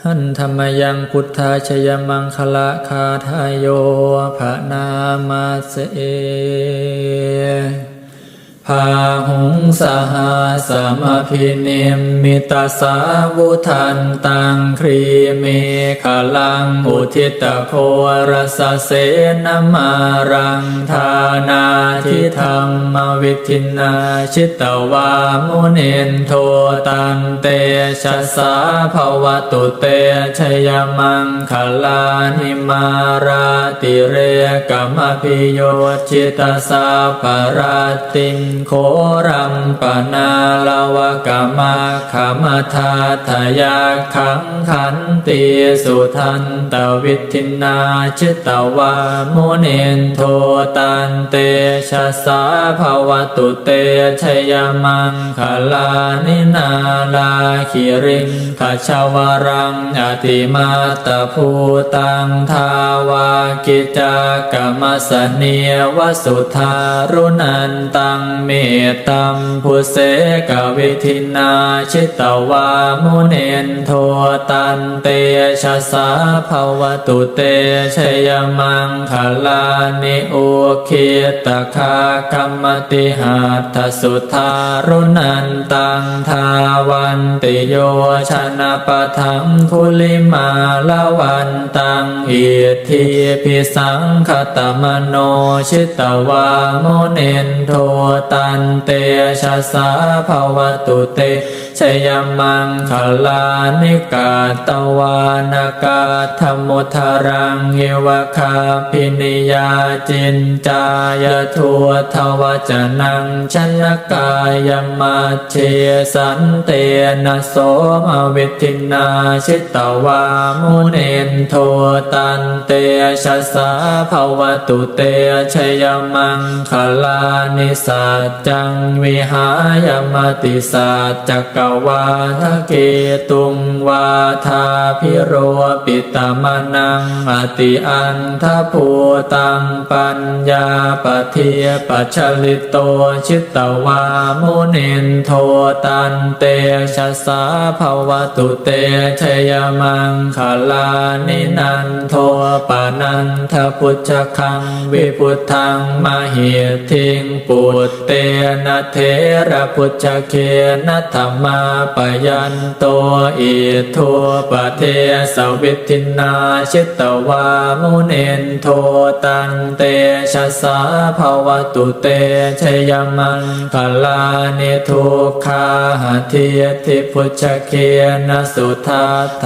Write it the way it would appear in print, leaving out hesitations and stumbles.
หันธรรมยังพุทธาชยมังคละคาทายโยภะนามาเสเอพาหุงสหาสมพินิมมิตาสาวุทันตังครีเมขลังอุทิตโครสเสนมารังธานาทิธรรมวิทินาชิตวามุนินโทตันเตชะสาภวตุเตชยมังคลานิมาราติเรกมพิโยชิตาสาปราติงโครัมปนาลวกามาขมทาทายาขังขันติสุทันตวิทินาชิตวามุนินโทตันเตชะสาภวตุเตชยมังคลานินาลาคิริงขชาวรังอติมาตภูตังทาวากิจากรรมสเนียวสุธารุนันตังเมตัมพุเสกวิทินาชิตวามุนินโทตันเตชะสาภวตุเตชยมังคลานิโอคิตคากรรมติหัตถสุธารุนันตังทาวันติโยชนะปะทังคุลิมาลวันตังอิทธิพิสังคตมโนชิตวามุนินโทตันเตชะสาภวตุเตชยมังคลานิกาตวานากาธมุทารังเยวคาพินิยาจินจายทัวทวจนังชนกายมัจเชสันเตนะโสมวิทินาชิตวามุนินโทตันเตชะสาภวตุเตชยมังคลานิสัจจังวิหายมติสัจจกวาทะเกตุงวาทาพิโรปิตมนังอติอันทภูตังปัญญาปเทียปัจฉลิโตชิตวามุนินโทตันเตชะสาภวตุเตชยมังคลานินันโทปานันทพุชฌคังวิพุทธังมหิทิงปุตเตนะเทระพุชฌเคนะธัมมาปยันโตอิทัวปเทสวิทินาชิตวามุนินโทตันเตชะสาภวตุเตชยมังคลานิทุกขาทิพุชฌเคนะสุทัฏฐ